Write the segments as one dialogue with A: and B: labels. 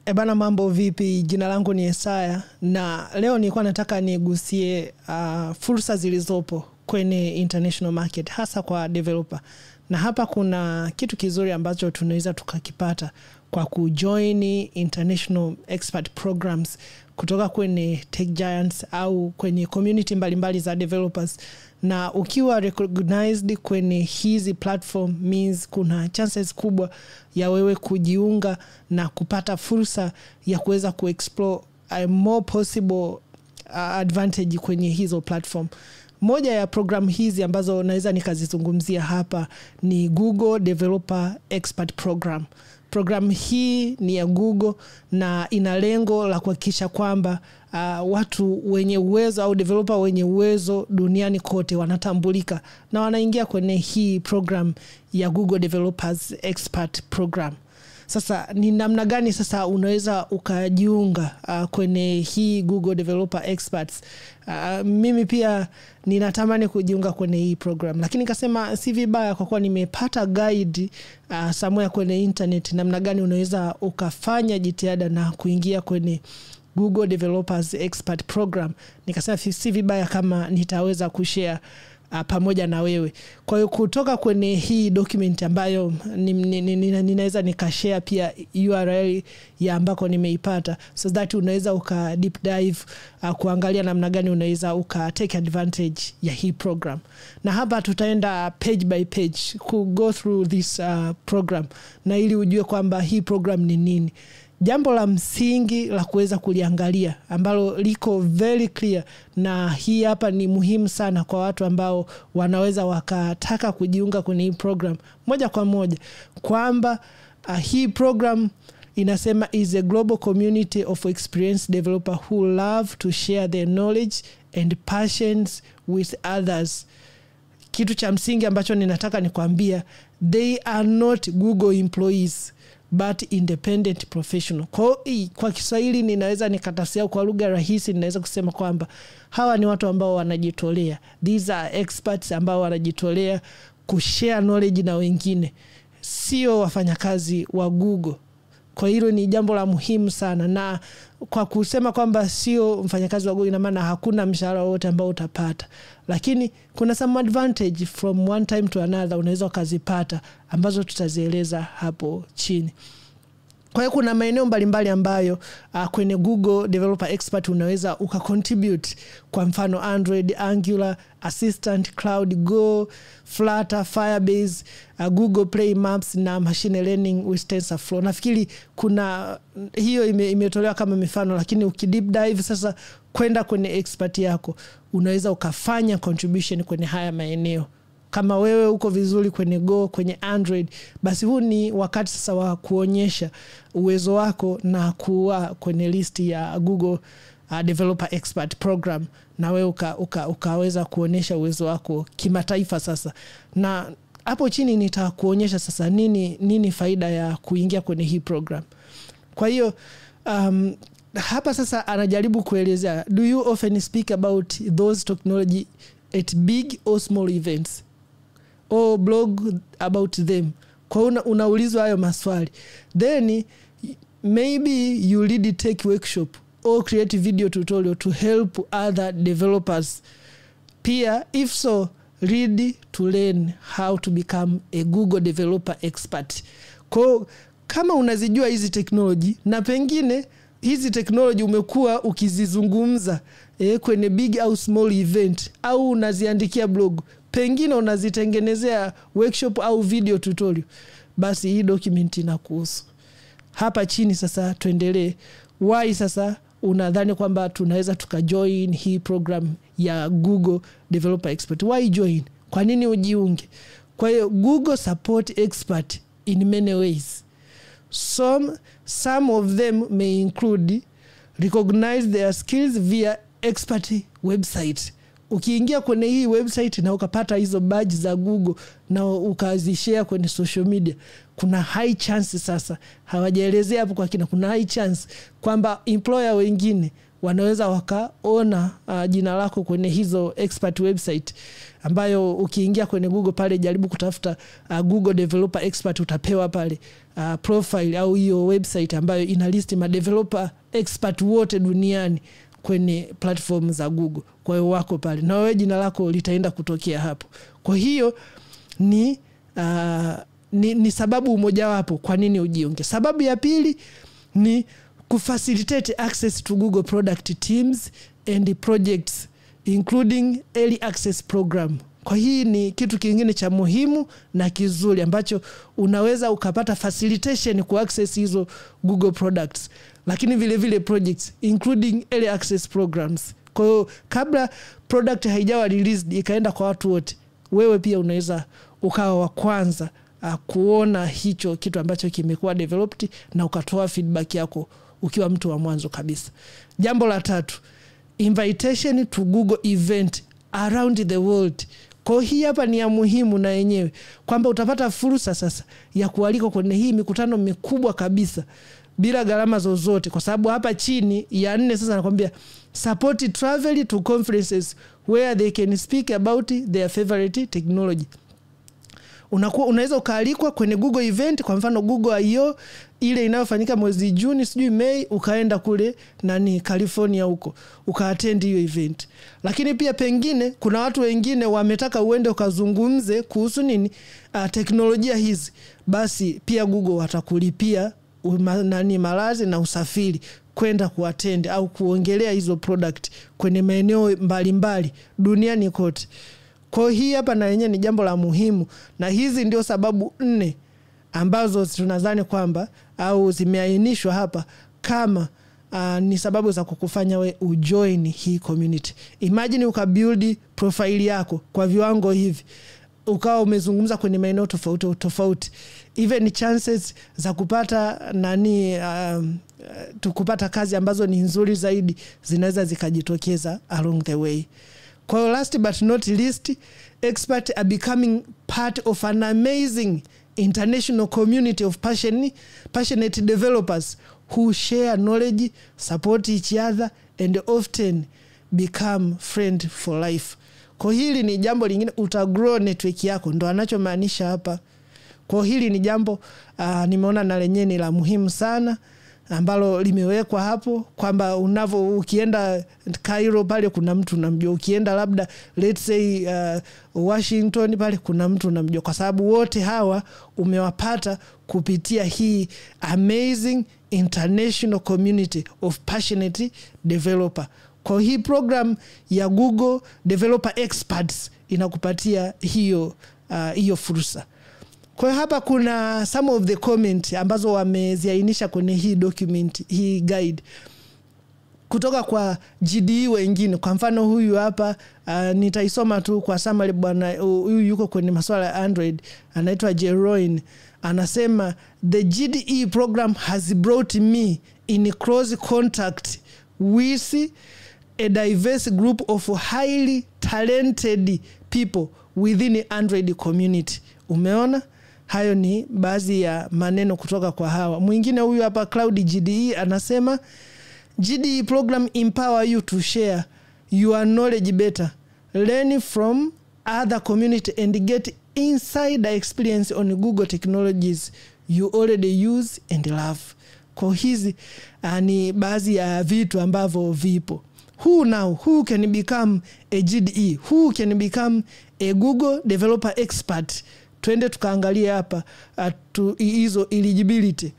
A: Ebana, mambo vipi? Jina langu ni Yesaya na leo nilikuwa nataka nigusie fursa zilizopo kwenye international market hasa kwa developer. Na hapa kuna kitu kizuri ambacho tunaweza tukakipata kwa kujoin international expert programs kutoka kwenye tech giants au kwenye community mbalimbali za developers. Na ukiwa recognized kwenye hizi platform means kuna chances kubwa ya wewe kujiunga na kupata fursa ya kuweza kuexplore a more possible advantage kwenye hizo platform. Moja ya program hizi ambazo naweza nikazizungumzia hapa ni Google Developer Expert Program. Program hii ni ya Google na ina lengo la kuhakikisha kwamba watu wenye uwezo au developer wenye uwezo duniani kote wanatambulika na wanaingia kwenye hii program ya Google Developers Expert Program. Sasa ni namna gani sasa unaweza ukajiunga kwenye hii Google Developer Experts? Mimi pia ninatamani kujiunga kwenye hii program, lakini nikasema si vibaya kwa kuwa nimepata guide somewhere kwenye internet namna gani unaweza ukafanya jitihada na kuingia kwenye Google Developers Expert Program. Nikasema si vibaya kama nitaweza kushare pamoja na wewe. Kwa hiyo kutoka kwenye hii document ambayo ninaweza nikashare pia URL ya ambako nimeipata, so that unaweza uka deep dive kuangalia namna gani unaweza uka take advantage ya hii program. Na hapa tutaenda page by page ku go through this program na ili ujue kwamba hii program ni nini. Jambo la msingi la kuweza kuliangalia ambalo liko very clear, na hii hapa ni muhimu sana kwa watu ambao wanaweza wakataka kujiunga kwenye hii program moja kwa moja, kwamba hii program inasema is a global community of experienced developers who love to share their knowledge and passions with others. Kitu cha msingi ambacho ninataka nikwambia, they are not Google employees but independent professional. Kwa Kiswahili ninaweza nikatafsiri kwa lugha rahisi, ninaweza kusema kwamba hawa ni watu ambao wanajitolea. These are experts ambao wanajitolea kushare knowledge na wengine, sio wafanyakazi wa Google. Kwa hilo ni jambo la muhimu sana, na kwa kusema kwamba sio mfanyakazi wa Google ina maana hakuna mshahara wote ambao utapata, lakini kuna some advantage from one time to another unaweza kuzipata ambazo tutazieleza hapo chini. Kwa hiyo kuna maeneo mbalimbali ambayo kwenye Google Developer Expert unaweza ukacontribute, kwa mfano Android, Angular, Assistant, Cloud, Go, Flutter, Firebase, Google Play Maps na Machine Learning with TensorFlow. Nafikiri kuna hiyo imetolewa kama mifano, lakini ukideep dive sasa kwenda kwenye expert yako unaweza ukafanya contribution kwenye haya maeneo. Kama wewe uko vizuri kwenye Go, kwenye Android, basi huu ni wakati sasa wa kuonyesha uwezo wako na kuwa kwenye listi ya Google Developer Expert Program, na wewe ukaweza kuonyesha uwezo wako kimataifa sasa. Na hapo chini nitakuonyesha sasa nini faida ya kuingia kwenye hii program. Kwa hiyo hapa sasa anajaribu kuelezea, do you often speak about those technology at big or small events or blog about them? Kwa unaulizwa hayo maswali, then maybe you lead tech workshop or create video tutorial to help other developers. Pia if so, read to learn how to become a Google Developer Expert. Kwa kama unazijua hizi technology na pengine hizi technology umekuwa ukizizungumza kwenye big au small event, au unaziandikia blog, pengine unazitengenezea workshop au video tutorial, basi hii document inakuhusu. Hapa chini sasa tuendelee. Why sasa unadhani kwamba tunaweza tukajoin hii program ya Google Developer Expert? Why join? Kwa nini ujiunge? Kwa hiyo Google support expert in many ways. Some of them may include recognize their skills via expert website. Ukiingia kwenye hii website na ukapata hizo badge za Google na ukazishare kwenye social media, kuna high chance sasa, hawajaelezea hapo kwa kina, kuna high chance kwamba employer wengine wanaweza wakaona jina lako kwenye hizo expert website, ambayo ukiingia kwenye Google pale jaribu kutafuta Google Developer Expert, utapewa pale profile au hiyo website ambayo ina list ma developer expert wote duniani kwenye platform za Google. Kwa hiyo wako pale na wewe jina lako litaenda kutokea hapo. Kwa hiyo ni sababu moja wapo kwa nini ujiunge. Sababu ya pili ni kufacilitate access to Google product teams and projects including early access program. Kwa hii ni kitu kingine cha muhimu na kizuri ambacho unaweza ukapata facilitation ku access hizo Google products, lakini vile vile projects including early access programs. Kwa hiyo kabla product haijawa released ikaenda kwa watu wote, wewe pia unaweza ukawa wa kwanza kuona hicho kitu ambacho kimekuwa developed na ukatoa feedback yako ukiwa mtu wa mwanzo kabisa. Jambo la tatu, invitation to Google event around the world. Kwa hii hapa ni ya muhimu na yenyewe kwamba utapata fursa sasa ya kualikwa kwenye hii mikutano mikubwa kabisa bila gharama zozote, kwa sababu hapa chini ya 4 sasa nakwambia support travel to conferences where they can speak about their favorite technology. Unaweza ukaalikwa kwenye Google event, kwa mfano Google I.O. ile inayofanyika mwezi Juni sijui Mei, ukaenda kule California huko ukaattend hiyo event. Lakini pia pengine kuna watu wengine wametaka uende ukazungumze kuhusu teknolojia hizi, basi pia Google watakulipia malazi na usafiri kwenda kuattend au kuongelea hizo product kwenye maeneo mbalimbali duniani kote. Kwa hii hapa na yenyewe ni jambo la muhimu, na hizi ndio sababu 4 ambazo tunadhani kwamba au zimeainishwa hapa kama ni sababu za kukufanya we ujoin hii community. Imagine ukabuild profile yako kwa viwango hivi, ukawa umezungumza kwenye maeneo tofauti, even chances za kupata tukupata kazi ambazo ni nzuri zaidi zinaweza zikajitokeza along the way. Kwa hiyo last but not least, experts are becoming part of an amazing international community of passionate developers who share knowledge, support each other, and often become friend for life. Kwa hili ni jambo lingine, utagrow network yako, ndo anachomaanisha hapa. Kwa hili ni jambo nimeona na lenyewe ni la muhimu sana ambalo limewekwa hapo, kwamba ukienda Cairo pale kuna mtu unamjua, ukienda labda let's say Washington pale kuna mtu unamjua, kwa sababu wote hawa umewapata kupitia hii amazing international community of passionate developer. Kwa hii program ya Google Developer Experts inakupatia hiyo fursa. Kwa hapa kuna some of the comment ambazo wameziainisha kwenye hii document, hii guide, kutoka kwa GDE wengine. Kwa mfano huyu hapa nitaisoma tu kwa summary. Bwana huyu yuko kwenye masuala ya Android, anaitwa Jeroen. Anasema the GDE program has brought me in close contact with a diverse group of highly talented people within Android community. Umeona? Hayo ni baadhi ya maneno kutoka kwa hawa. Mwingine huyu hapa Cloud GDE anasema GDE program empower you to share your knowledge better, learn from other community and get insider experience on Google technologies you already use and love. Kwa hizi ni baadhi ya vitu ambavyo vipo. Who can become a GDE? Who can become a Google Developer Expert? Twende tukaangalia hapa hizo eligibility.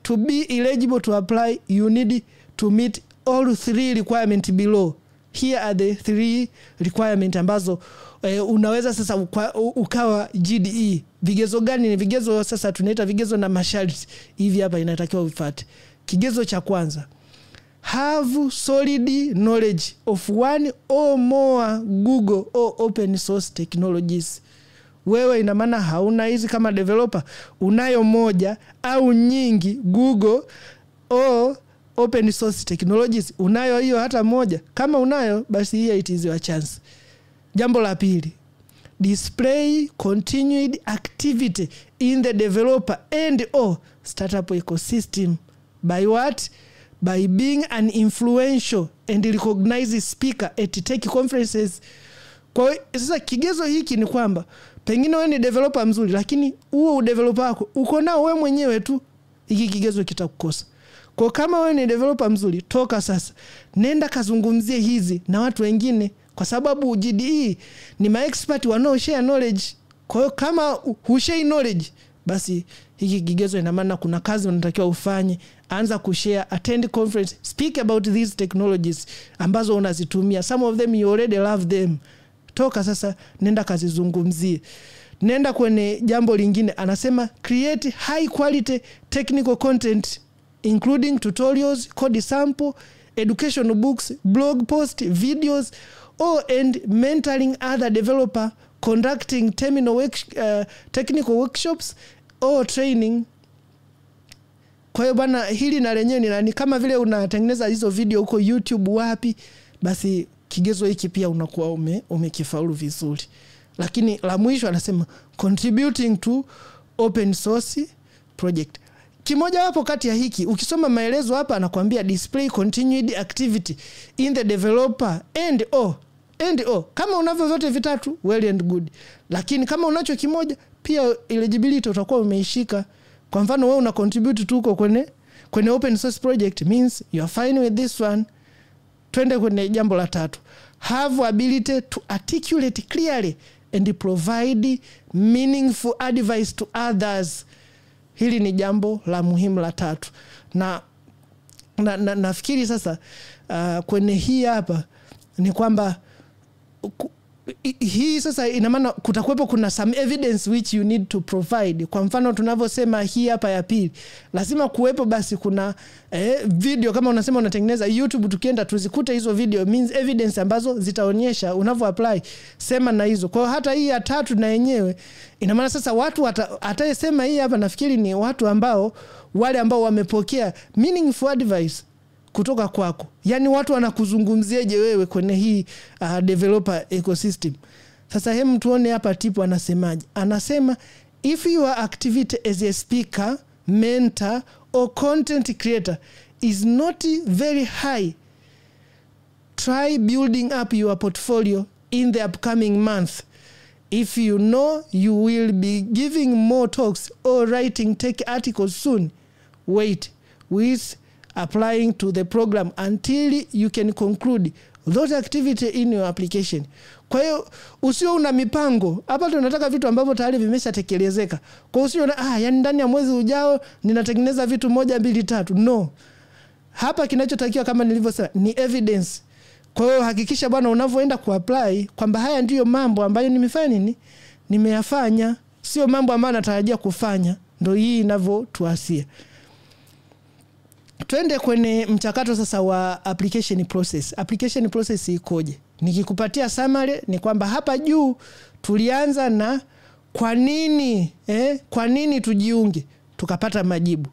A: To be eligible to apply, you need to meet all 3 requirements below. Here are the 3 requirements ambazo unaweza sasa ukawa GDE. Vigezo gani? Ni vigezo sasa tunaita vigezo na masharti. Hivi hapa inatakiwa ufuate. Kigezo cha kwanza, have solid knowledge of 1 or more Google or open source technologies. Wewe ina maana hauna hizi kama developer, unayo moja au nyingi Google au open source technologies, unayo hiyo hata moja. Kama unayo, basi hii it is your chance. Jambo la pili, display continued activity in the developer and or startup ecosystem by what? by being an influential and recognized speaker at tech conferences. Kwa hiyo sasa kigezo hiki ni kwamba pengine wewe ni developer mzuri, lakini huo developer wako uko nao wewe mwenyewe tu, hiki kigezo kitakukosa. Kwa kama wewe ni developer mzuri, toka sasa nenda kazungumzie hizi na watu wengine, kwa sababu GDE ni ma-expert wanao share knowledge. Kwa hiyo kama hushare knowledge, basi hiki kigezo ina maana kuna kazi unatakiwa ufanye. Anza kushare, attend conference, speak about these technologies ambazo unazitumia. Some of them you already love them. Toka sasa nenda kazizungumzie. Nenda kwenye jambo lingine, anasema create high quality technical content including tutorials, code sample, educational books, blog posts, videos, and mentoring other developer, conducting technical workshops or training. Kwa hiyo bwana, hili na lenyewe ni kama vile unatengeneza hizo video huko YouTube wapi, basi kigezo hiki pia unakuwa umekifaulu vizuri. Lakini la mwisho anasema contributing to open source project. Kimoja wapo kati ya hiki, ukisoma maelezo hapa anakuambia display continued activity in the developer and kama unavyo zote vitatu, well and good. Lakini kama unacho kimoja, pia eligibility utakuwa umeishika. Kwa mfano wewe una contribute tu uko kwenye open source project, means you are fine with this one. Twende kwenye jambo la tatu. Have ability to articulate clearly and provide meaningful advice to others. Hili ni jambo la muhimu la tatu. Na nafikiri sasa kwenye hii hapa ni kwamba hii sasa ina maana kutakuwepo kuna some evidence which you need to provide. Kwa mfano tunavyosema hii hapa ya pili, lazima kuwepo basi kuna video. Kama unasema unatengeneza YouTube, tukienda tuzikute hizo video, means evidence ambazo zitaonyesha unavyo apply, sema na hizo. Kwa hata hii ya tatu na yenyewe ina maana sasa watu atayesema hii hapa, nafikiri ni watu wale ambao wamepokea meaningful advice kutoka kwako. Yani watu wanakuzungumziaje wewe kwenye hii developer ecosystem. Sasa hem tuone hapa tipu anasemaje. Anasema if your activity as a speaker, mentor or content creator is not very high, try building up your portfolio in the upcoming month. If you know you will be giving more talks or writing tech articles soon, wait with applying to the program until you can conclude those activity in your application. Kwa hiyo usio una mipango. Hapa tunataka vitu ambavyo tayari vimeshatekelezeka. Kwa hiyo usio yani ndani ya mwezi ujao ninatengeneza vitu 1 2 3. No. Hapa kinachotakiwa kama nilivyosema ni evidence. Kwa hiyo hakikisha bwana unavyoenda kuapply kwamba haya ndiyo mambo ambayo nimeyafanya, sio mambo ambayo natarajia kufanya. Ndio hii inavyotuasia. Twende kwenye mchakato sasa wa application process. Application process ikoje? Nikikupatia summary ni kwamba hapa juu tulianza na kwa nini tujiunge, tukapata majibu.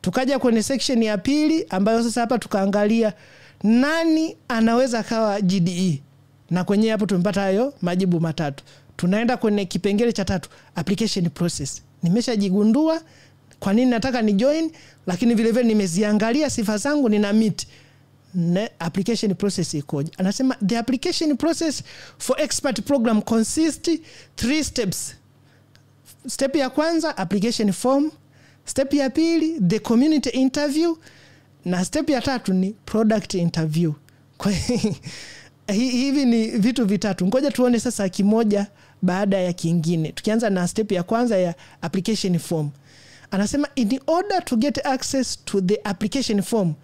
A: Tukaja kwenye section ya pili ambayo sasa hapa tukaangalia nani anaweza kawa GDE, na kwenye hapo tumepata hayo majibu matatu. Tunaenda kwenye kipengele cha tatu, application process. Nimeshajigundua kwa nini nataka ni join, lakini vile vile nimeziangalia sifa zangu nina meet. Application process ikoje? Anasema the application process for expert program consists 3 steps. Step ya kwanza application form, step ya pili the community interview, na step ya tatu ni product interview. Kwa hivi ni vitu vitatu. Ngoja tuone sasa kimoja baada ya kingine. Tukianza na step ya kwanza ya application form. Anasema in order to get access to the application form,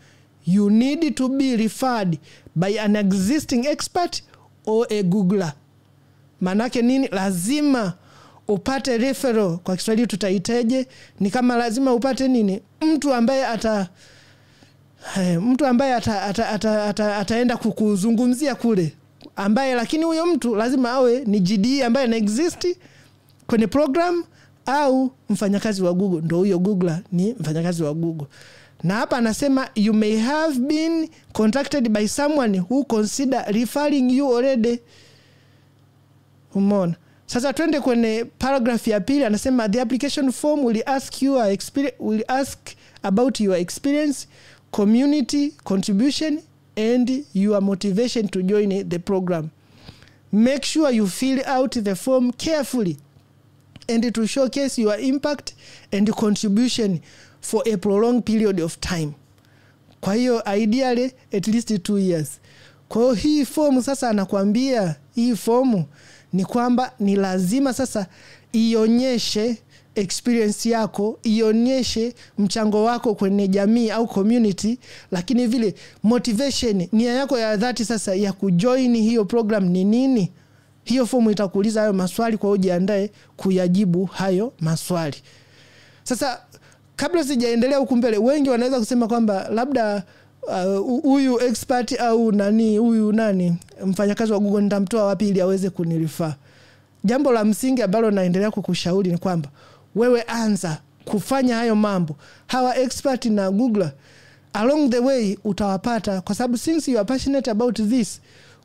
A: you need to be referred by an existing expert or a Googler. Manake nini? Lazima upate referral. Kwa Kiswahili tutaiteje? Ni kama lazima upate nini? Mtu ambaye ataenda kukuzungumzia kule, ambaye lakini huyo mtu lazima awe ni GDE ambaye na exist kwenye program au mfanyakazi wa Google. Ndio huyo Googler ni mfanyakazi wa Google. Na hapa anasema you may have been contacted by someone who consider referring you already. Umeona? Sasa twende kwenye paragraph ya pili. Anasema the application form will ask about your experience, community contribution and your motivation to join the program. Make sure you fill out the form carefully and to showcase your impact and contribution for a prolonged period of time. Kwa hiyo ideally at least 2 years. Kwa hiyo hii fomu sasa anakuambia, hii fomu ni kwamba ni lazima sasa ionyeshe experience yako, ionyeshe mchango wako kwenye jamii au community, lakini vile motivation, nia yako ya dhati sasa ya kujoin hiyo program ni nini. Hiyo fomu itakuuliza hayo maswali, kwa ujiandae kuyajibu hayo maswali. Sasa kabla sijaendelea huku mbele, wengi wanaweza kusema kwamba labda huyu expert au huyu mfanyakazi wa Google nitamtoa wapi ili aweze kunirifaa. Jambo la msingi ambalo naendelea kukushauri ni kwamba wewe anza kufanya hayo mambo. Hawa expert na Google along the way utawapata, kwa sababu since you are passionate about this,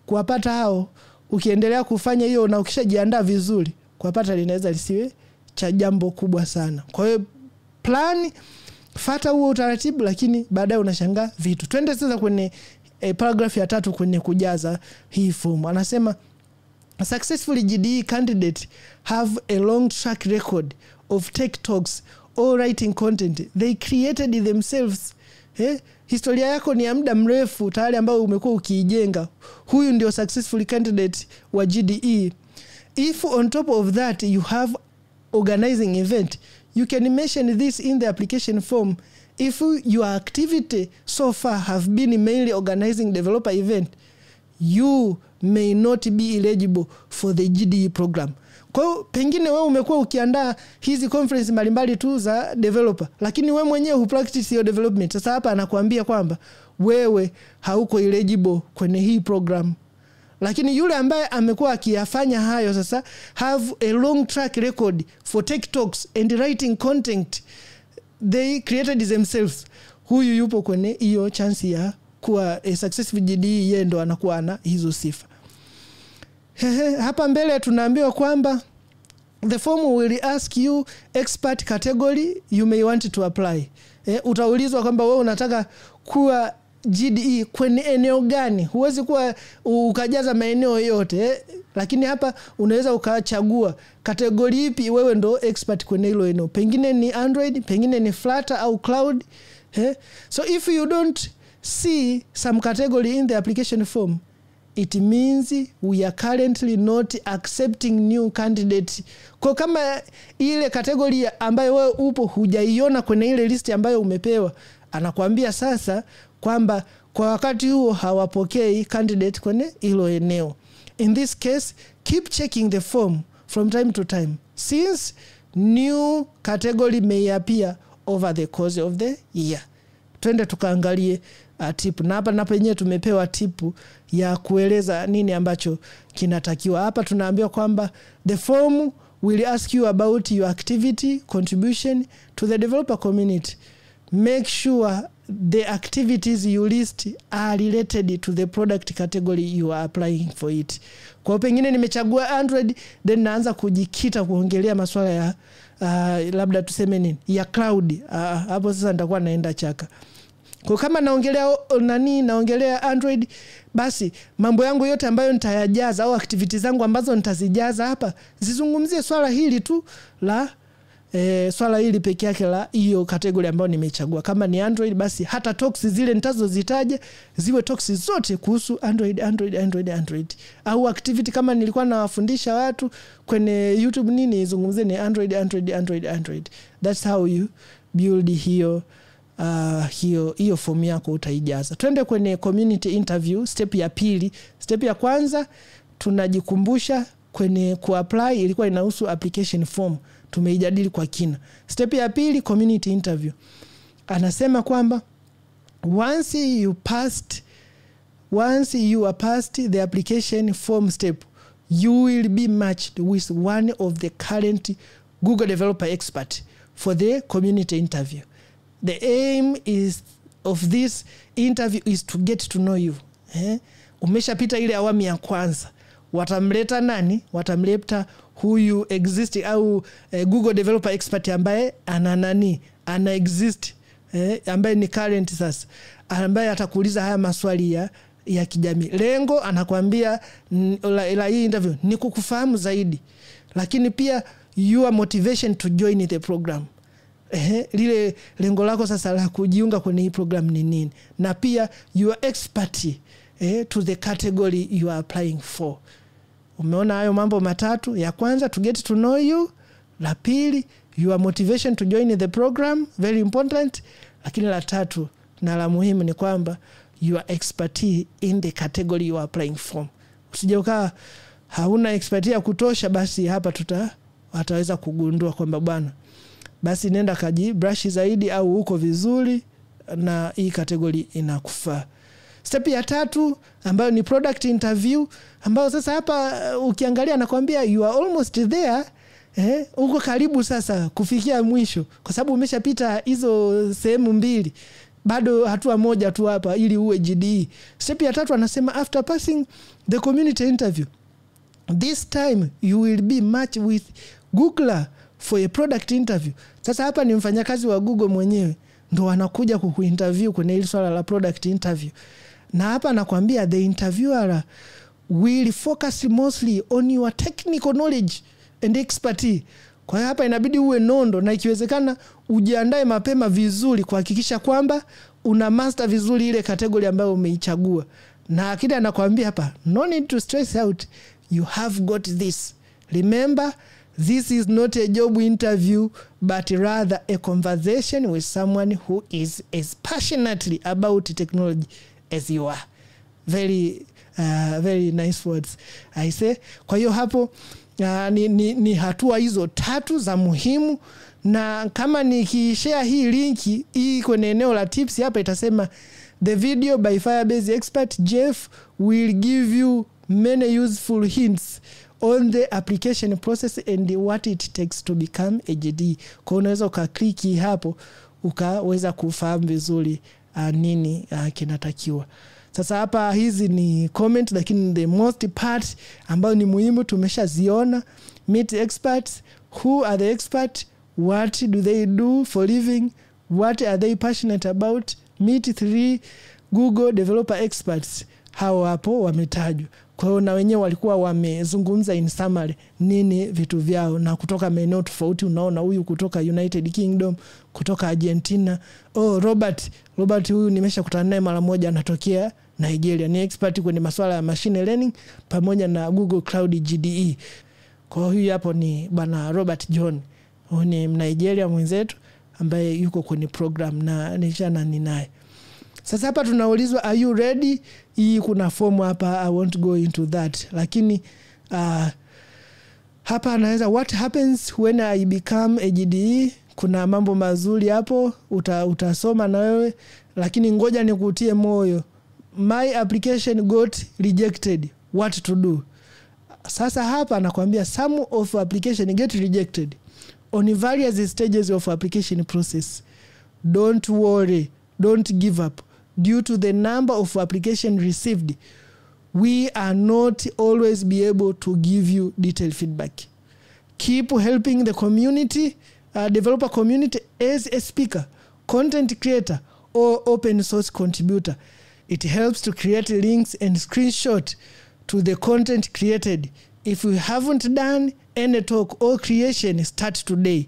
A: kuwapata hao ukiendelea kufanya hiyo na ukishajiandaa vizuri, kuwapata linaweza lisiwe cha jambo kubwa sana. Kwa hiyo plan, fuata huo utaratibu, lakini baadaye unashangaa vitu. Twende sasa kwenye paragraph ya 3 kwenye kujaza hii form. Anasema a successful GDE candidate have a long track record of tech talks or writing content they created themselves. Historia yako ni ya muda mrefu tayari ambao umekuwa ukiijenga. Huyu ndio successful candidate wa GDE. If on top of that you have organizing event, you can mention this in the application form. If your activity so far have been mainly organizing developer event, you may not be eligible for the GDE program. Kwa hiyo pengine wewe umekuwa ukiandaa hizi conference mbalimbali tu za developer, lakini wewe mwenyewe hupractice your development. Sasa hapa anakuambia kwamba wewe hauko eligible kwenye hii program. Lakini yule ambaye amekuwa akiyafanya hayo sasa, have a long track record for tech talks and writing content they created themselves, huyu yupo kwenye hiyo chance ya kuwa a successful GDE, yeye ndo anakuwa na hizo sifa. Hapa mbele tunaambiwa kwamba the form will ask you expert category you may want to apply. Utaulizwa kwamba wewe unataka kuwa GDE kwenye eneo gani. Huwezi kuwa ukajaza maeneo yote, lakini hapa unaweza ukachagua kategori ipi wewe ndo expert kwenye hilo eneo. Pengine ni Android, pengine ni Flutter au Cloud. So if you don't see some category in the application form, it means we are currently not accepting new candidates. Kwa kama ile category ambayo wewe upo hujaiona kwenye ile list ambayo umepewa, anakuambia sasa kwamba kwa wakati huo hawapokei candidate kwenye hilo eneo. In this case, keep checking the form from time to time, since new category may appear over the course of the year. Twende tukaangalie tip. Na hapa penyewe tumepewa tipu ya kueleza nini ambacho kinatakiwa. Hapa tunaambiwa kwamba the form will ask you about your activity contribution to the developer community. Make sure the activities you list are related to the product category you are applying for it. Kwa pengine nimechagua Android, then naanza kujikita kuongelea masuala ya labda tuseme nini ya cloud. Hapo sasa nitakuwa naenda chaka. Kwa kama naongelea Android, basi mambo yangu yote ambayo nitayajaza au activities zangu ambazo nitazijaza hapa zizungumzie swala hili tu la swala hili peke yake la hiyo category ambayo nimechagua. Kama ni Android, basi hata talks zile nitazozitaja ziwe talks zote kuhusu Android. Au activity kama nilikuwa nawafundisha watu kwenye YouTube nini zungumzie ni Android. That's how you build hiyo form yako utaijaza. Twende kwenye community interview, step ya pili. Step ya kwanza tunajikumbusha kwenye kuapply ilikuwa inahusu application form, tumeijadili kwa kina. Step ya pili, community interview. Anasema kwamba once you are passed the application form step, you will be matched with one of the current Google developer expert for the community interview. The aim of this interview is to get to know you. Umeshapita ile awamu ya kwanza. Watamleta nani? Watamleta huyu exist au Google developer expert ambaye ana exist ambaye ni current sasa, ambaye atakuuliza haya maswali ya kijamii. Lengo anakuambia la hii interview ni kukufahamu zaidi, lakini pia your motivation to join the program. Lile lengo lako sasa la kujiunga kwenye hii program ni nini, na pia your expertise to the category you are applying for. Umeona hayo mambo matatu? Ya kwanza, to get to know you. La pili, your motivation to join the program, very important. Lakini la tatu na la muhimu ni kwamba your expertise in the category you are applying for. Usije ukawa hauna expertise ya kutosha, basi hapa wataweza kugundua kwamba bwana, basi nenda kaji brush zaidi au uko vizuri na hii category inakufaa. Step ya tatu ambayo ni product interview, ambayo sasa hapa ukiangalia nakwambia you are almost there. Uko karibu sasa kufikia mwisho, kwa sababu umeshapita hizo sehemu mbili, bado hatua moja tu hapa ili uwe GDE. Step ya tatu anasema after passing the community interview, this time you will be matched with Googler for a product interview. Sasa hapa ni mfanyakazi wa Google mwenyewe ndo anakuja kukuinterview kwenye ile swala la product interview. Na hapa nakwambia the interviewer will focus mostly on your technical knowledge and expertise. Kwa hiyo hapa inabidi uwe nondo, na ikiwezekana ujiandae mapema vizuri kuhakikisha kwamba una master vizuri ile category ambayo umeichagua. Na akida anakuambia hapa, no need to stress out, you have got this. Remember, this is not a job interview, but rather a conversation with someone who is as passionately about technology as you are. Very very nice words, I say. Kwa hiyo hapo ni hatua hizo tatu za muhimu, na kama nikishare hii linki hii kwenye eneo la tips hapa itasema the video by Firebase expert Jeff will give you many useful hints on the application process and what it takes to become a GDE. Kwa unaweza ukakliki hapo ukaweza kufahamu vizuri nini kinatakiwa. Sasa hapa hizi ni comment, lakini the most part ambayo ni muhimu tumeshaziona. Meet experts. Who are the experts? What do they do for living? What are they passionate about? Meet 3 Google developer experts. Hao hapo wametajwa. Kwa hiyo na wenyewe walikuwa wamezungumza in summary nini vitu vyao, na kutoka maeneo tofauti. Unaona huyu kutoka United Kingdom, kutoka Argentina. Robert huyu nimeshakutana naye mara moja, anatokea Nigeria, ni expert kwenye masuala ya machine learning pamoja na Google Cloud GDE. Kwa hiyo hapo ni bana Robert John, huyu ni Nigeria mwenzetu ambaye yuko kwenye program na nishana ni naye. Sasa hapa tunaulizwa are you ready? Hii kuna form hapa, I won't go into that. Lakini hapa anaweza what happens when I become a GDE. Kuna mambo mazuri hapo utasoma na wewe, lakini ngoja nikutie moyo. My application got rejected. What to do? Sasa hapa nakwambia some of application get rejected on various stages of application process. Don't worry, don't give up. Due to the number of application received, we are not always be able to give you detailed feedback. Keep helping the community, developer community as a speaker, content creator, or open source contributor. It helps to create links and screenshot to the content created. If you haven't done any talk or creation, start today.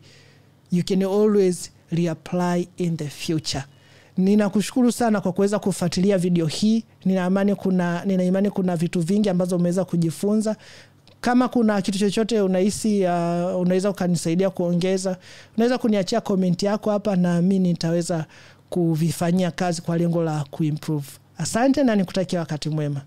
A: You can always reapply in the future. Ninakushukuru sana kwa kuweza kufuatilia video hii. Nina imani kuna vitu vingi ambazo umeweza kujifunza. Kama kuna kitu chochote unahisi unaweza ukanisaidia kuongeza, unaweza kuniachia comment yako hapa na mimi nitaweza kuvifanyia kazi kwa lengo la kuimprove. Asante na nikutakia wakati mwema.